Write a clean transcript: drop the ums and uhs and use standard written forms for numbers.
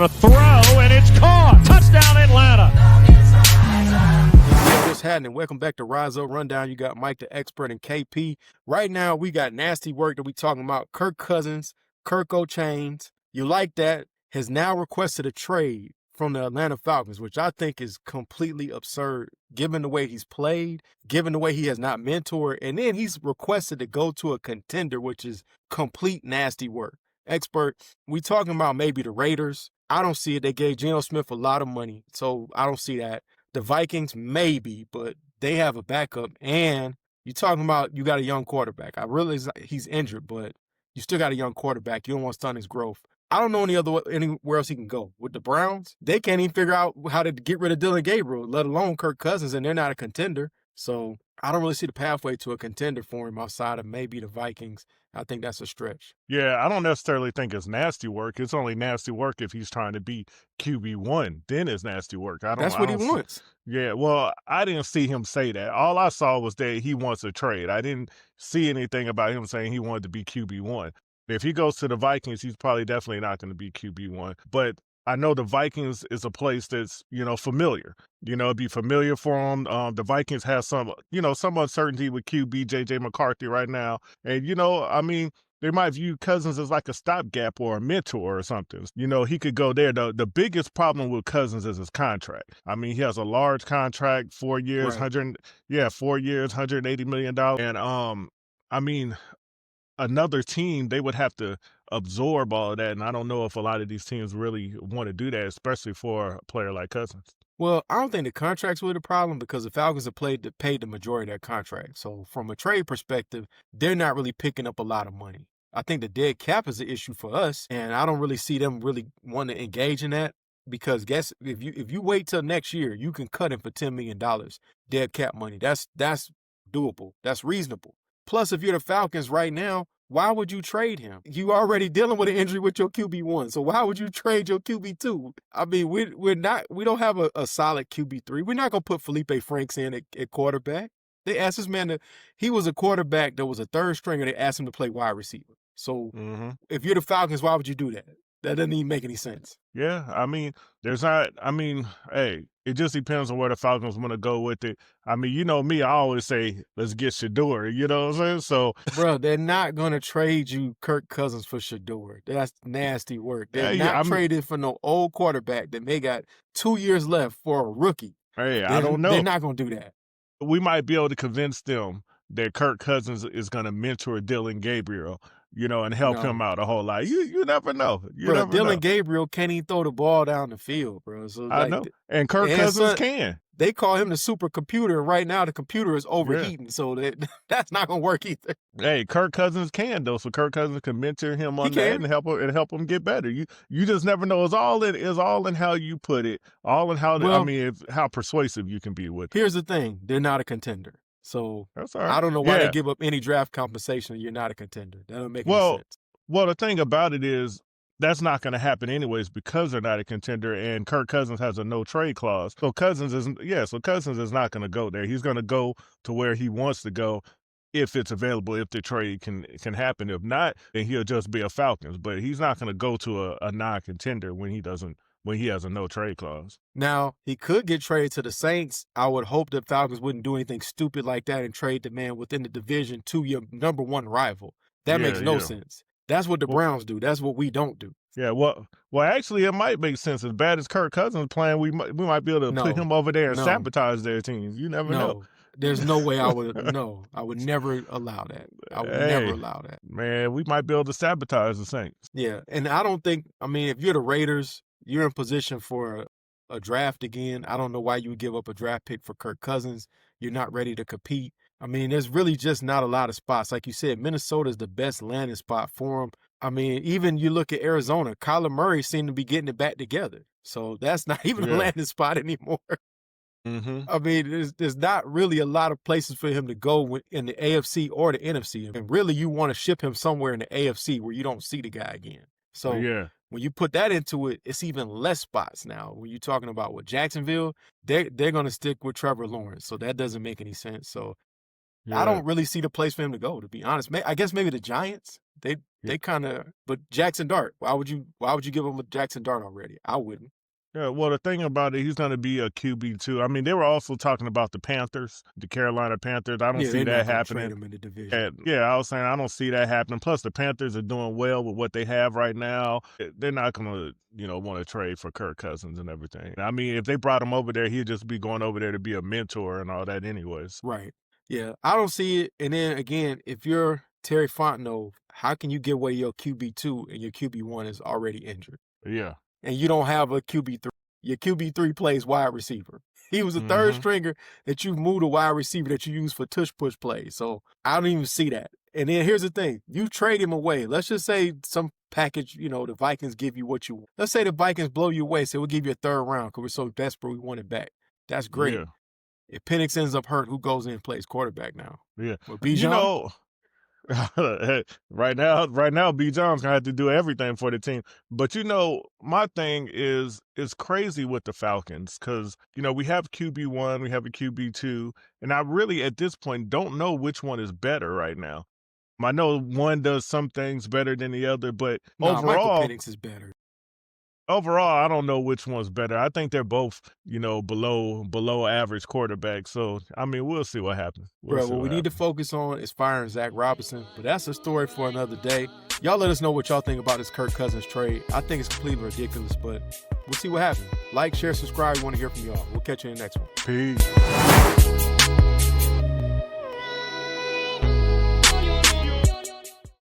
A throw, and it's caught. Touchdown, Atlanta. What's happening? Welcome back to Rise Up Rundown. You got Mike the Expert and KP. Right now, we got nasty work that we talking about. Kirk Cousins, Kirk O'Chains. You like that? Has now requested a trade from the Atlanta Falcons, which I think is completely absurd, given the way he's played, given the way he has not mentored, and then he's requested to go to a contender, which is complete nasty work. Expert, we talking about maybe the Raiders. I don't see it. They gave Geno Smith a lot of money, so I don't see that. The Vikings, maybe, but they have a backup. And you're talking about you got a young quarterback. I realize he's injured, but you still got a young quarterback. You don't want to stunt his growth. I don't know anywhere else he can go. With the Browns, they can't even figure out how to get rid of Dylan Gabriel, let alone Kirk Cousins, and they're not a contender. So I don't really see the pathway to a contender for him outside of maybe the Vikings. I think that's a stretch. Yeah, I don't necessarily think it's nasty work. It's only nasty work if he's trying to be QB1. Then it's nasty work. That's what he wants. Yeah, well, I didn't see him say that. All I saw was that he wants a trade. I didn't see anything about him saying he wanted to be QB1. If he goes to the Vikings, he's probably definitely not going to be QB1. But I know the Vikings is a place that's, familiar. It'd be familiar for them. The Vikings have some uncertainty with QB J.J. McCarthy right now. And, they might view Cousins as like a stopgap or a mentor or something. He could go there. The biggest problem with Cousins is his contract. I mean, he has a large contract, 4 years, right. 4 years, $180 million. And, another team, they would have to absorb all of that. And I don't know if a lot of these teams really want to do that, especially for a player like Cousins. Well, I don't think the contracts were the problem because the Falcons have paid the majority of their contract. So from a trade perspective, they're not really picking up a lot of money. I think the dead cap is an issue for us, and I don't really see them really wanting to engage in that because if you wait till next year, you can cut him for $10 million dead cap money. That's doable. That's reasonable. Plus, if you're the Falcons right now, why would you trade him? You already dealing with an injury with your QB1, so why would you trade your QB2? I mean, we don't have a solid QB3. We're not gonna put Felipe Franks in at quarterback. They asked this man he was a quarterback that was a third stringer. They asked him to play wide receiver. So if you're the Falcons, why would you do that? That doesn't even make any sense. Yeah, hey, it just depends on where the Falcons want to go with it. I mean, you know me, I always say, let's get Shador, you know what I'm saying? So, bro, they're not going to trade you Kirk Cousins for Shador. That's nasty work. They're not trading for no old quarterback that may got 2 years left for a rookie. Hey, I don't know. They're not going to do that. We might be able to convince them that Kirk Cousins is going to mentor Dylan Gabriel, and help him out a whole lot. You never know. Dylan Gabriel can't even throw the ball down the field, bro. So I know. And Kirk Cousins can. They call him the supercomputer, and right now the computer is overheating, so that's not going to work either. Hey, Kirk Cousins can, though, so Kirk Cousins can mentor him on that and help him get better. You just never know. It's all in how you put it, all in how how persuasive you can be with it. Here's the thing. They're not a contender. So that's all right. I don't know why they give up any draft compensation. You're not a contender. That doesn't make any sense. Well, the thing about it is that's not going to happen anyways because they're not a contender, and Kirk Cousins has a no trade clause. So Cousins is not going to go there. He's going to go to where he wants to go if it's available, if the trade can happen. If not, then he'll just be a Falcons. But he's not going to go to a non-contender when he has a no trade clause. Now, he could get traded to the Saints. I would hope that Falcons wouldn't do anything stupid like that and trade the man within the division to your number one rival. That makes no sense. That's what the Browns do. That's what we don't do. Yeah, well, actually, it might make sense. As bad as Kirk Cousins playing, we might be able to put him over there and sabotage their teams. You never know. There's no way I would never allow that. I would never allow that. Man, we might be able to sabotage the Saints. Yeah, and I don't think, if you're the Raiders, you're in position for a draft again. I don't know why you would give up a draft pick for Kirk Cousins. You're not ready to compete. There's really just not a lot of spots. Like you said, Minnesota is the best landing spot for him. Even you look at Arizona, Kyler Murray seemed to be getting it back together. So that's not even a landing spot anymore. There's not really a lot of places for him to go in the AFC or the NFC. And really, you want to ship him somewhere in the AFC where you don't see the guy again. So when you put that into it, it's even less spots now. When you're talking about Jacksonville, they're going to stick with Trevor Lawrence. So that doesn't make any sense. So I don't really see the place for him to go, to be honest. I guess maybe the Giants. they kind of. But Jackson Dart, why would you give him a Jackson Dart already? I wouldn't. Yeah, well, the thing about it, he's going to be a QB2. I mean, they were also talking about the Panthers, the Carolina Panthers. I don't see that happening. Trade him in the division. Yeah, I was saying I don't see that happening. Plus, the Panthers are doing well with what they have right now. They're not going to, want to trade for Kirk Cousins and everything. I mean, if they brought him over there, he'd just be going over there to be a mentor and all that anyways. Right. Yeah, I don't see it. And then, again, if you're Terry Fontenot, how can you give away your QB2 and your QB1 is already injured? Yeah. And you don't have a QB3. Your QB3 plays wide receiver. He was a third stringer that you've moved a wide receiver that you use for tush-push plays. So I don't even see that. And then here's the thing. You trade him away. Let's just say some package, the Vikings give you what you want. Let's say the Vikings blow you away. Say we'll give you a third round because we're so desperate we want it back. That's great. Yeah. If Penix ends up hurt, who goes in and plays quarterback now? Yeah. Well, Bijan? Right now, B. John's gonna have to do everything for the team. But my thing is it's crazy with the Falcons because we have QB1, we have a QB2, and I really at this point don't know which one is better right now. I know one does some things better than the other, but overall, Michael Penix is better. Overall, I don't know which one's better. I think they're both, below average quarterbacks. So, I mean, we'll see what happens. What we need to focus on is firing Zach Robinson, but that's a story for another day. Y'all let us know what y'all think about this Kirk Cousins trade. I think it's completely ridiculous, but we'll see what happens. Like, share, subscribe. We want to hear from y'all. We'll catch you in the next one. Peace.